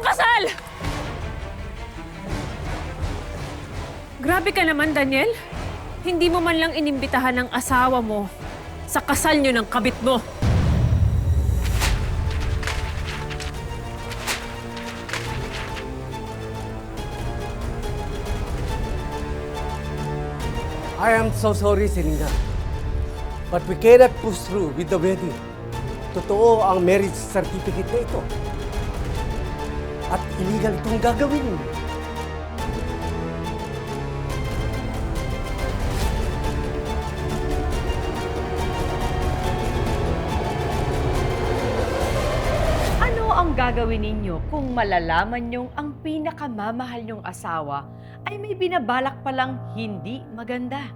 ng kasal! Grabe ka naman, Daniel. Hindi mo man lang inimbitahan ng asawa mo sa kasal niyo ng kabit mo. I am so sorry, Selena. But we cannot push through with the wedding. Totoo ang marriage certificate na ito. At illegal itong gagawin. Ano ang gagawin ninyo kung malalaman nyong ang pinakamamahal nyong asawa ay may binabalak palang hindi maganda?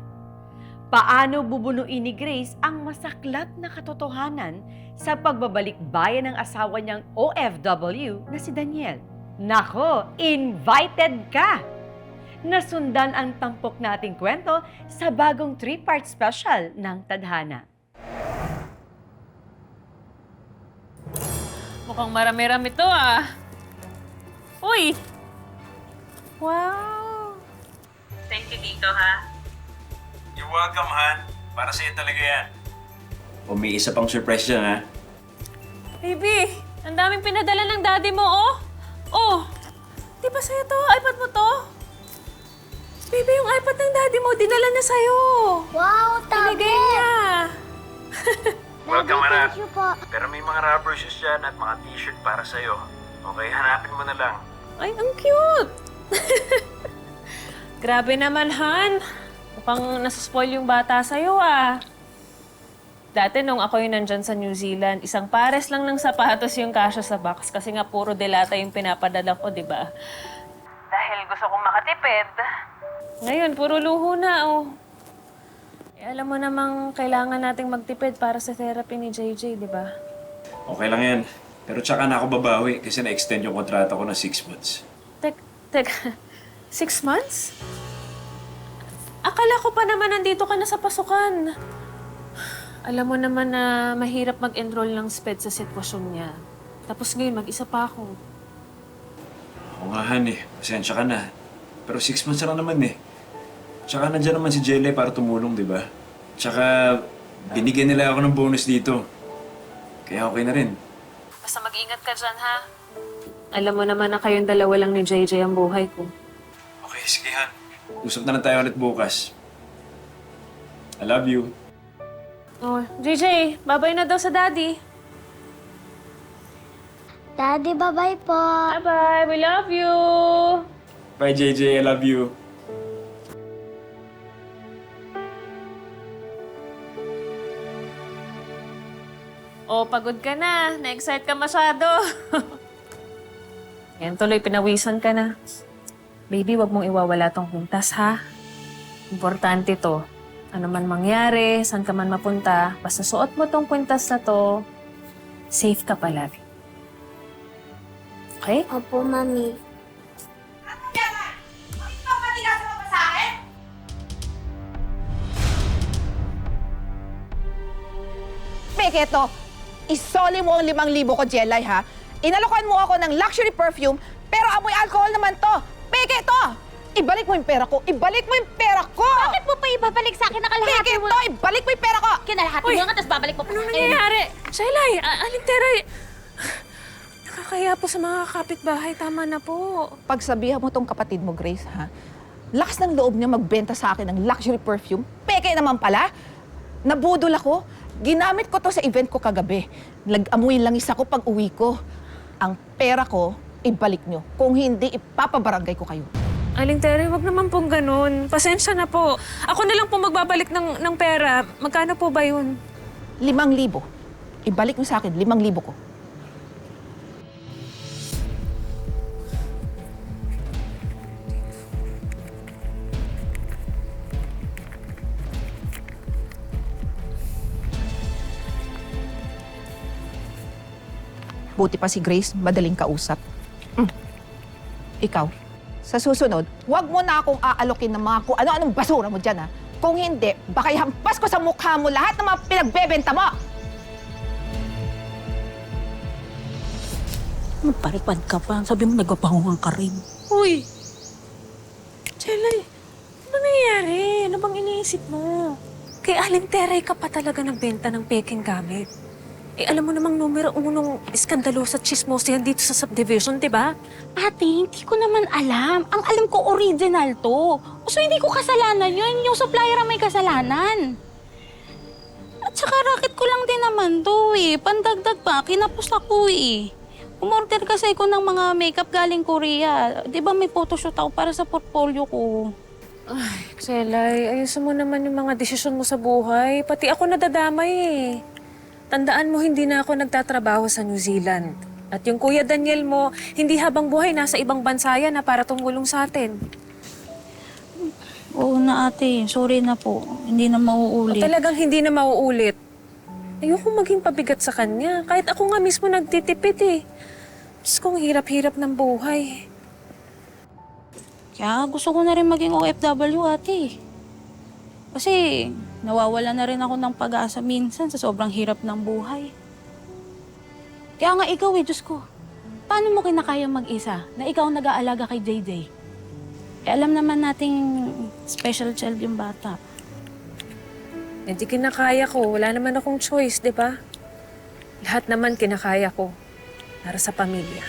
Paano bubunuin ni Grace ang masaklap na katotohanan sa pagbabalik bayan ng asawa niyang OFW na si Daniel? Nako, invited ka! Nasundan ang tampok nating kwento sa bagong 3-part special ng Tadhana. Mukhang marami-rami to ah. Uy! Wow! Thank you dito ha. You're welcome, Han. Para sa'yo talaga yan. O may isa pang surprise dyan, ha? Baby, ang daming pinadala ng daddy mo, oh! Oh! Di ba sa'yo to? iPad mo to? Baby, yung iPad ng daddy mo, dinala niya sa'yo. Wow, Binigay niya. Welcome, anak. Thank you po. Pero may mga rubber shoes dyan at mga t-shirt para sa'yo. Okay, hanapin mo na lang. Ay, ang cute! Grabe naman, Han. Mukhang nasaspoil yung bata sa'yo, ah. Dati nung ako yung nandyan sa New Zealand, isang pares lang ng sapatos yung kasya sa box kasi nga puro delata yung pinapadala ko, di ba? Dahil gusto kong makatipid. Ngayon, puro luho na, oh. Eh, alam mo namang kailangan nating magtipid para sa therapy ni JJ, di ba? Okay lang yan. Pero tsaka na ako babawi kasi na-extend yung kontrata ko na 6 months. Tek, 6 months? Akala ko pa naman nandito ka na sa pasukan. Alam mo naman na mahirap mag-enroll ng SPED sa sitwasyon niya. Tapos ngayon, mag-isa pa ako. Oo nga, Han, eh. Pasensya ka na. Pero 6 months na lang naman, eh. Tsaka nandyan naman si Jelly para tumulong, di ba? Tsaka binigyan nila ako ng bonus dito. Kaya okay na rin. Basta mag-ingat ka dyan, ha? Alam mo naman na kayong dalawa lang ni JJ ang buhay ko. Okay, sige, Han. Usap na lang tayo ulit bukas. I love you. Oh, JJ, babay na daw sa daddy. Daddy, bye-bye po. Bye-bye, we love you! Bye, JJ. I love you. Oh, pagod ka na. Na-excite ka masyado. Yan tuloy, pinawisan ka na. Baby, wag mong iwawala tong kwintas, ha? Importante to. Ano man mangyari, saan ka man mapunta, basta suot mo tong kwintas na to, safe ka palagi. Okay? Opo, Mami. Peke to, isoli mo ang 5,000 ko, Jelay, ha? Inalokan mo ako ng luxury perfume, pero amoy alcohol naman to. Peke to! Ibalik mo yung pera ko! Ibalik mo yung pera ko! Bakit mo pa ibabalik sa akin na kalahati Peke mo? to! Ibalik mo yung pera ko! Kinalahati mo nga, tapos babalik mo pa. Ano nangyayari? Shailay, Aling Teray! Nakakaya po sa mga kapitbahay. Tama na po. Pagsabihan mo tong kapatid mo, Grace, ha? Lakas ng loob niya magbenta sa akin ng luxury perfume. Peke naman pala! Nabudol ako. Ginamit ko to sa event ko kagabi. Nag-amoy langis ako pag uwi ko. Ang pera ko, ibalik nyo. Kung hindi, ipapabarangay ko kayo. Aling Teray, wag naman pong ganun. Pasensya na po. Ako na lang po magbabalik ng pera. Magkano po ba yun? 5,000. Ibalik mo sa akin, 5,000 ko. Buti pa si Grace, madaling kausap. Ikaw, sa susunod, huwag mo na akong aalokin ng mga kung ano-anong basura mo dyan, ha? Kung hindi, baka ihampas ko sa mukha mo lahat ng mga pinagbebenta mo! Magparipad ka pa. Sabi mo, nagpapahuhan ka rin. Uy! Chelay, ano nangyayari? Ano bang iniisip mo? Kay Aling Teray ka pa talaga nagbenta ng peking gamit. Eh, alam mo namang numero unong iskandalo sa chismoso yan dito sa subdivision, di ba? Ate, hindi ko naman alam. Ang alam ko, original to. So, hindi ko kasalanan yun. Yung supplier ang may kasalanan. At saka racket ko lang din naman to eh. Pandagdag pa, kinapos ako eh. Umorder kasi ko ng mga makeup galing Korea. Di ba may photoshoot ako para sa portfolio ko? Ay, Chelay, ayusin mo naman yung mga desisyon mo sa buhay. Pati ako nadadamay eh. Tandaan mo, hindi na ako nagtatrabaho sa New Zealand. At yung Kuya Daniel mo, hindi habang buhay nasa ibang bansa yan na para tumulong sa atin. Oo na ate, sorry na po. Hindi na O mauulit. talagang hindi na mauulit. Ayoko maging pabigat sa kanya. Kahit ako nga mismo nagtitipid eh. Diyos kong hirap-hirap ng buhay. Kaya gusto ko na rin maging OFW ate. Kasi nawawala na rin ako ng pag-asa minsan sa sobrang hirap ng buhay. Kaya nga ikaw Diyos ko. Paano mo kinakaya mag-isa na ikaw ang nag-aalaga kay JJ? Eh, alam naman nating special child yung bata. Hindi kinakaya ko. Wala naman akong choice, di ba? Lahat naman kinakaya ko para sa pamilya.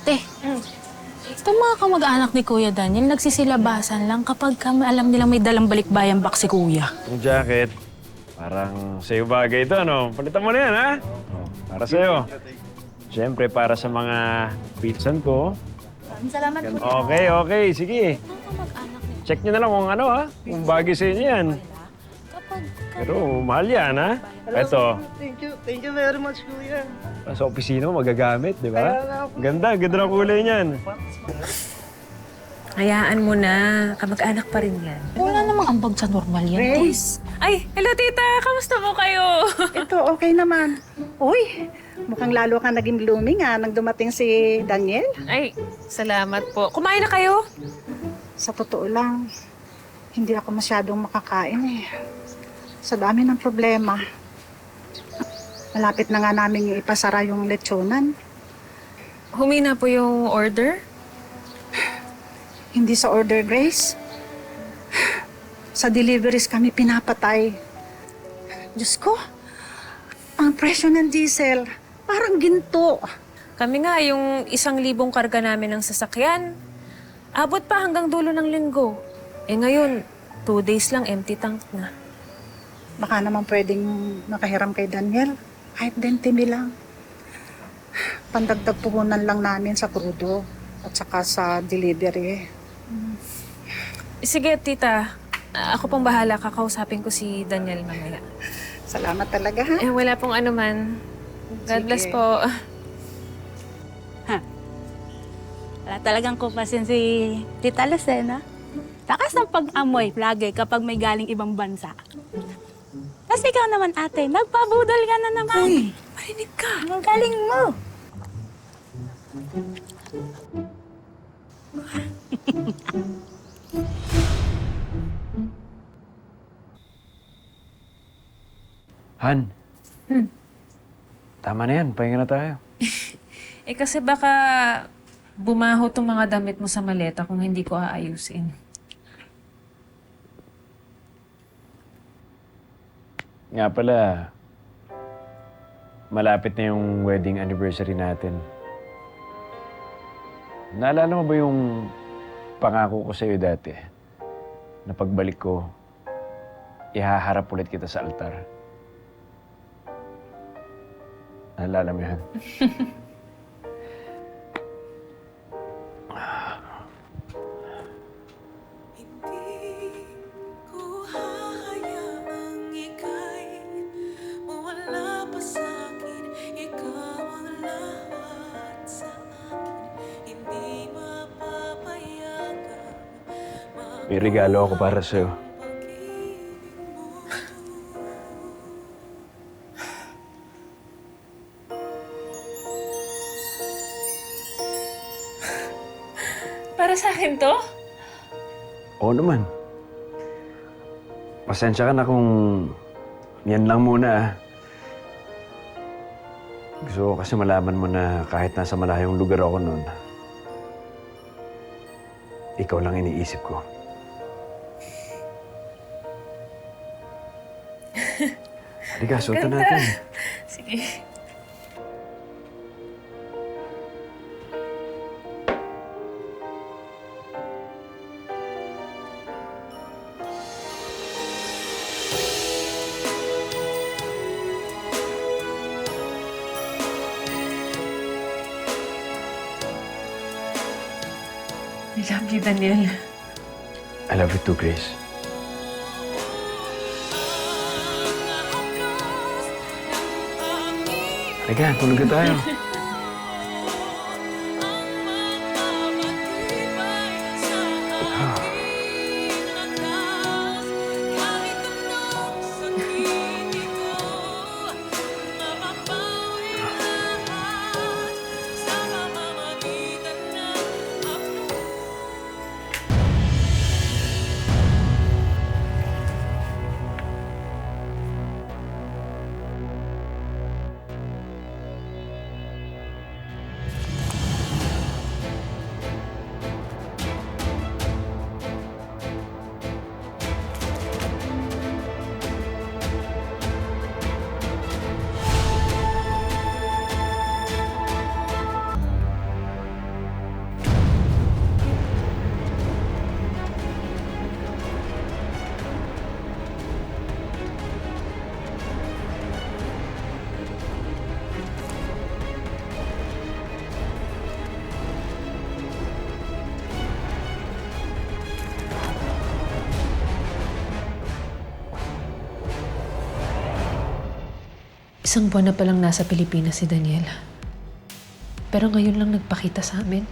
Te, itong mga kamag-anak ni Kuya Daniel, nagsisilabasan lang kapag alam nilang may dalang balikbayan box si Kuya. Yung jacket, parang sa'yo bagay ito, ano? Palitan mo na yan, ha? Oh, para sa'yo. Siyempre, para sa mga pinsan ko. Salamat po. Okay, sige. Check nyo na lang kung ano, ha? Kung bagay sa inyo yan. Pero mahal yan, ha? Ito. Thank you very much, Kuya. Sa opisina mo, magagamit, di ba? Ganda ng kulay niyan. Hayaan mo na. Kamag-anak pa rin yan. Wala namang ambag sa normal yan. Grace, Ay, hello tita! Kamusta po kayo? ito okay naman. Uy, mukhang lalo ka naging blooming nang dumating si Daniel. Ay, salamat po. Kumain na kayo? Sa totoo lang, hindi ako masyadong makakain eh. Sa dami ng problema. Malapit na nga namin ipasara yung lechonan. Humina po yung order? Hindi sa order, Grace. Sa deliveries kami pinapatay. Diyos ko, ang presyo ng diesel, parang ginto. Kami nga, yung 1,000 karga namin ng sasakyan, abot pa hanggang dulo ng linggo. Eh ngayon, 2 days lang empty tank na. Baka naman pwedeng makahiram kay Daniel. Kahit 20 mil lang. Pandagdag puhunan lang namin sa krudo at saka sa delivery. Sige, tita. Ako pong bahala. Kakausapin ko si Daniel mamaya. Salamat talaga, ha? Eh, wala pong anuman. God bless Sige. po. Wala talagang kumpasin si Tita Lucena. Takas ng pag-amoy lagi kapag may galing ibang bansa. Tapos ikaw naman ate, nagpabudol ka na naman. Uy, Marinig ka. ang galing mo. Han. Tama na yan. Pahinga na tayo. Eh kasi baka bumaho tong mga damit mo sa maleta kung hindi ko aayusin. Nga pala, malapit na yung wedding anniversary natin. Naalala mo ba yung pangako ko sa'yo dati? Na pagbalik ko, ihaharap ulit kita sa altar. Naalala mo yan? May regalo ako para sa'yo. Oo naman. Pasensya ka na kung yan lang muna ah. Gusto ko kasi malaman mo na kahit nasa malayong lugar ako noon, ikaw lang iniisip ko. Halika, suotan natin. Sige. I love you, Daniel. I love you too, Grace. Halika, tulog na tayo. Isang buwan na palang nasa Pilipinas si Daniel. Pero ngayon lang nagpakita sa amin.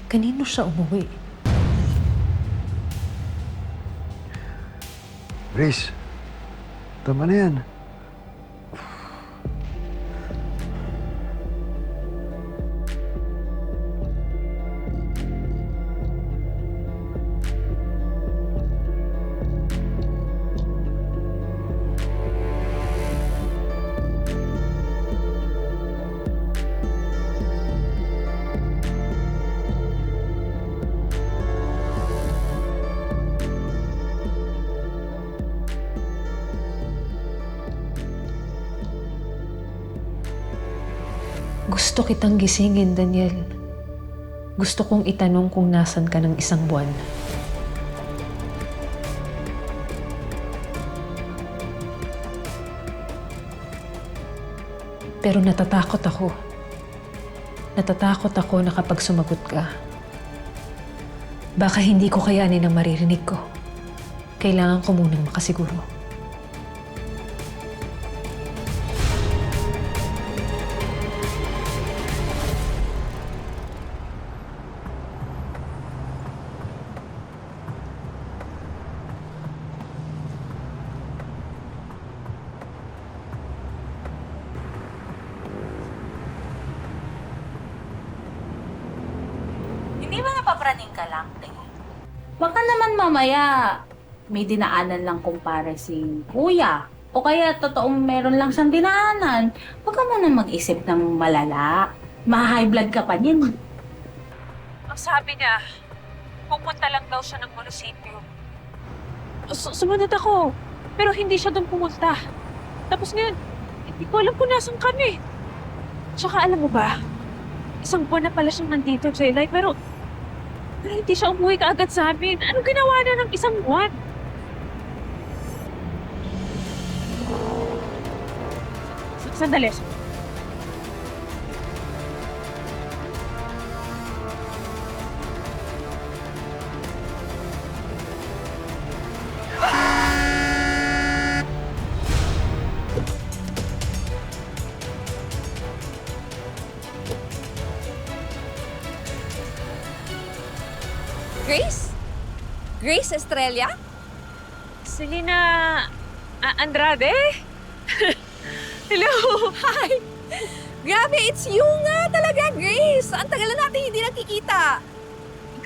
Kanino siya umuwi? Grace, tama na yan. Gusto kitang gisingin, Daniel. Gusto kong itanong kung nasan ka ng isang buwan. Pero natatakot ako. Natatakot ako na kapag sumagot ka, baka hindi ko kayanin ang maririnig ko. Kailangan ko munang makasiguro. Hindi ba napapraning ka lang, te? Baka naman mamaya may dinaanan lang kumpare si kuya. O kaya totoong meron lang siyang dinaanan. Huwag ka muna mag-isip ng malala. Ma-high blood ka pa niyan. Ang sabi niya, pupunta lang daw siya ng munisipyo. Sumunod ako, pero hindi siya doon pumunta. Tapos ngayon, hindi ko alam kung nasan kami. Tsaka alam mo ba, isang buwan na pala siyang nandito, Jelay, pero hindi siya umuwi kaagad sa amin. Anong ginawa na ng isang buwan? Sandali. Grace? Grace Estrella? Selena Andrade? Hello! Hi! Grabe, it's you nga talaga, Grace! Ang tagal na natin hindi nakikita.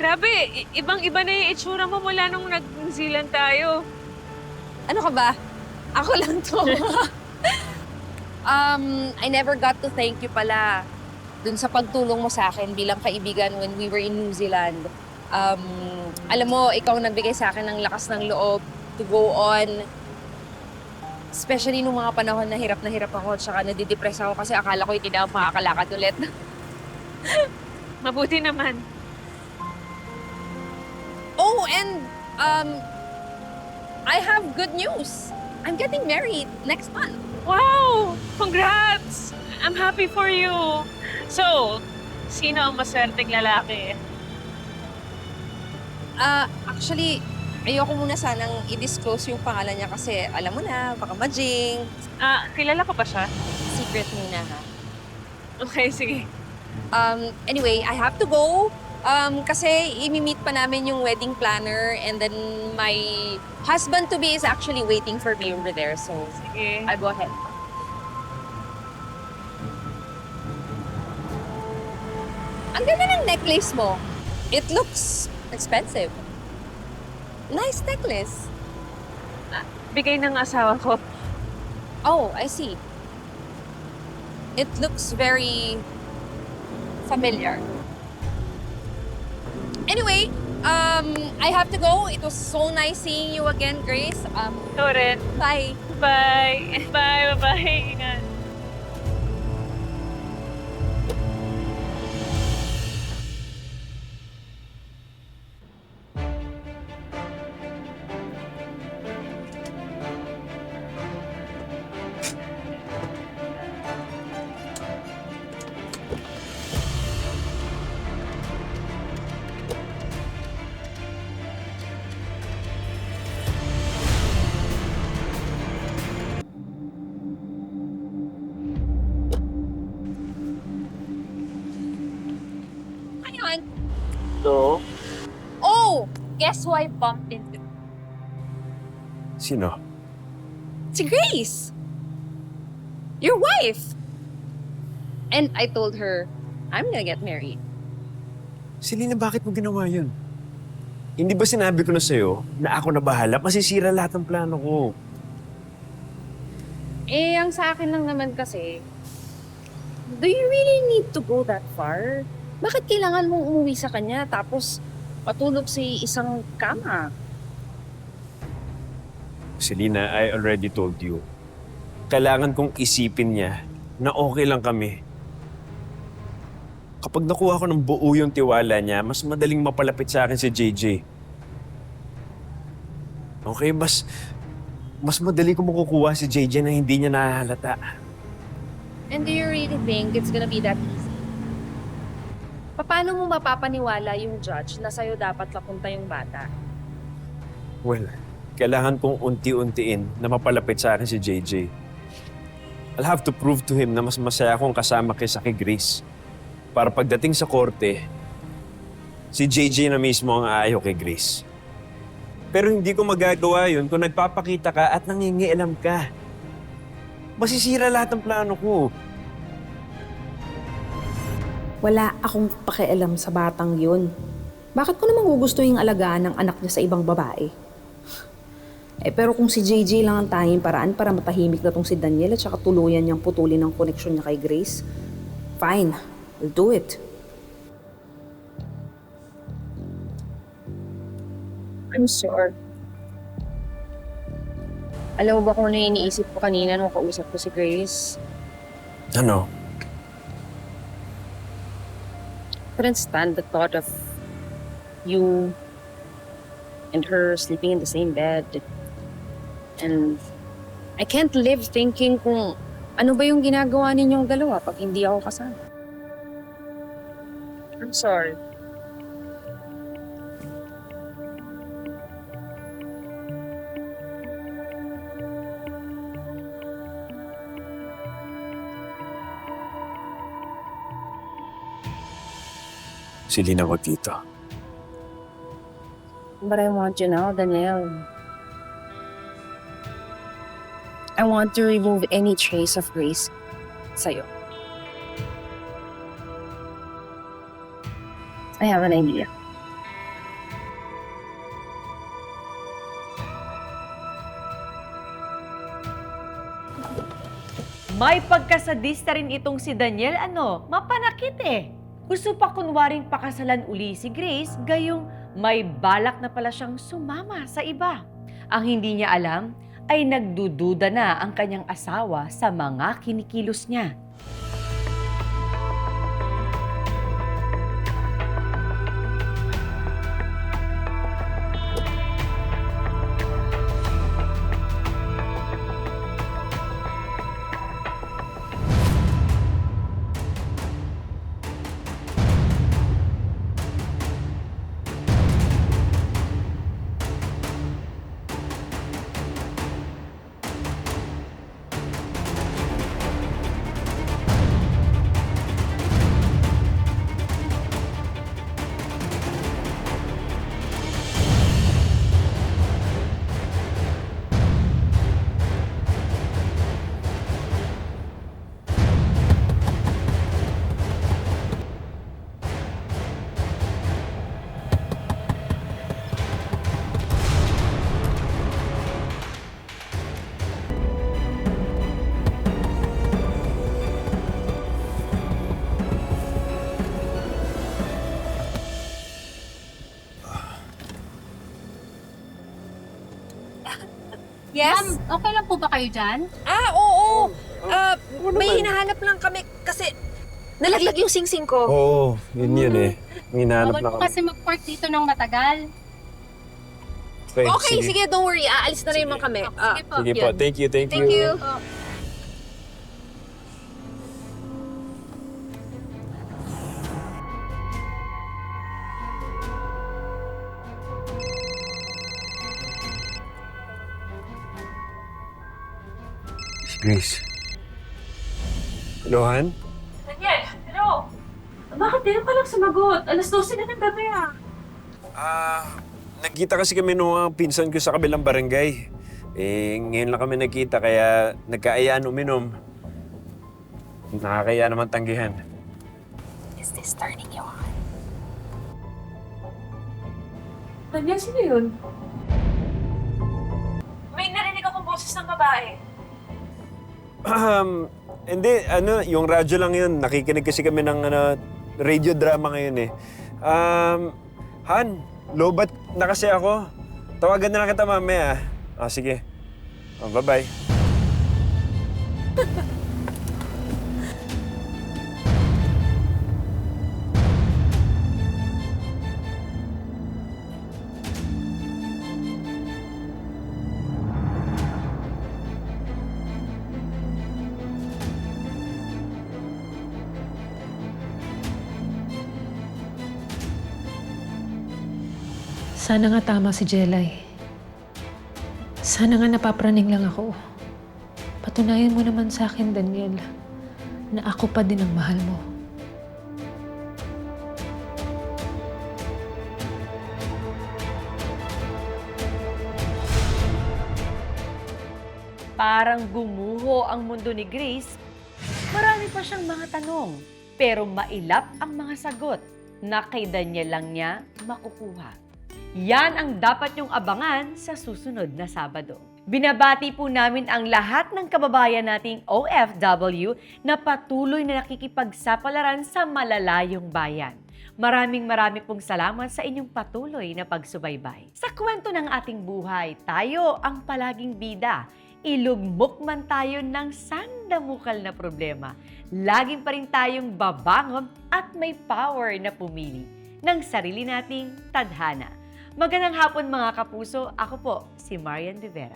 Grabe, ibang-iba na yung itsura mo mula nung nag-New Zealand tayo. Ano ka ba? Ako lang to. I never got to thank you pala dun sa pagtulong mo sa akin bilang kaibigan when we were in New Zealand. Alam mo, ikaw nagbigay sa akin ng lakas ng loob to go on. Especially nung mga panahon na hirap ako tsaka nadidepress ako kasi akala ko hindi na ako makakalakad ulit. Mabuti naman. Oh, and I have good news. I'm getting married next month. Wow! Congrats! I'm happy for you. So, sino ang maswerteng lalaki? Actually, ayoko muna sanang i-disclose yung pangalan niya kasi alam mo na, baka majing. Kilala ko ba siya? Secret muna ha. Okay, sige. Anyway, I have to go. Kasi imi-meet pa namin yung wedding planner and then my husband-to-be is actually waiting for me over there. So, Sige. I'll go ahead. Ang ganda ng necklace mo. It looks expensive. Nice necklace. Bigay ng asawa ko. Oh, I see. It looks very familiar. Anyway, I have to go. It was so nice seeing you again, Grace. Ito rin. Bye. Bye. Bye. Bye. Ingat. Ayun. So? Oh, guess who I bumped into? Sino? Si Grace. Your wife. And I told her, I'm gonna get married. Selena, bakit mo ginawa yun? Hindi ba sinabi ko na sa'yo na ako na bahala? Masisira lahat ng plano ko. Eh, ang sa akin lang naman kasi, do you really need to go that far? Bakit kailangan mong umuwi sa kanya tapos patulog sa isang kama? Selena, I already told you. Kailangan kong isipin niya na okay lang kami. Kapag nakuha ko ng buo yung tiwala niya, mas madaling mapalapit sa akin si JJ. Okay, mas madali ko makukuha si JJ na hindi niya nahahalata. And do you really think it's gonna be that easy? Paano mo mapapaniwala yung judge na sa'yo dapat napunta yung bata? Well, kailangan kong unti-untiin na mapalapit sa akin si JJ. I'll have to prove to him na mas masaya akong kasama kaysa kay Grace. Para pagdating sa korte, si JJ na mismo ang aayaw kay Grace. Pero hindi ko magagawa yun kung nagpapakita ka at nangingialam ka. Masisira lahat ng plano ko. Wala akong pakialam sa batang yun. Bakit ko naman gugustuhin yung alagaan ng anak niya sa ibang babae? Pero kung si JJ lang ang tanging paraan para matahimik na tong si Daniel at saka tuluyan niyang putulin ang koneksyon niya kay Grace, fine, I'll do it. I'm sure. Alam mo ba kung ano yung iniisip ko kanina nung kausap ko si Grace? Ano? Couldn't stand the thought of you and her sleeping in the same bed. And I can't live thinking kung ano ba yung ginagawa ninyong dalawa pag hindi ako kasama. I'm sorry. Selena, wag dito. But I want you now, Daniel. I want to remove any trace of Grace sa'yo. I have an idea. May pagkasadista rin itong si Daniel, mapanakit eh. Gusto pa kunwaring pakasalan uli si Grace, gayong may balak na pala siyang sumama sa iba. Ang hindi niya alam ay nagdududa na ang kanyang asawa sa mga kinikilos niya. Yes? Ma'am, okay lang po ba kayo dyan? Oo. May hinahanap lang kami kasi nalaglag yung sing-sing ko. Oo, yun eh. Hinahanap Bawal po kasi mag-park dito ng matagal. Okay, sige, don't worry. Aalis na rin naman kami. Sige po. Sige po, thank you. Thank you. Grace. Hello, Han? Daniel, hello! Bakit ngayon ka lang sumagot? Alas 12 na ng gabi Nagkita kasi kami nung mga pinsan ko sa kabilang barangay. Ngayon lang kami nagkita kaya nagkaayaan uminom. Nakakaya naman tanggihan. Is this turning you on? Daniel, sino yun? May narinig akong boses ng babae. Hindi, yung radyo lang yun. Nakikinig kasi kami ng radio drama ngayon eh. Han, lobat na kasi ako. Tawagan na lang kita mamaya. Sige. Bye-bye. Sana nga tama si Jelay. Sana nga napapraning lang ako. Patunayan mo naman sa akin, Daniel, na ako pa din ang mahal mo. Parang gumuho ang mundo ni Grace. Marami pa siyang mga tanong, pero mailap ang mga sagot na kay Daniel lang niya makukuha. Yan ang dapat niyong abangan sa susunod na Sabado. Binabati po namin ang lahat ng kababayan nating OFW na patuloy na nakikipagsapalaran sa malalayong bayan. Maraming pong salamat sa inyong patuloy na pagsubaybay. Sa kwento ng ating buhay, tayo ang palaging bida. Ilugmok man tayo ng sandamukal na problema. Laging pa rin tayong babangon at may power na pumili ng sarili nating tadhana. Magandang hapon mga kapuso, ako po si Marian Rivera.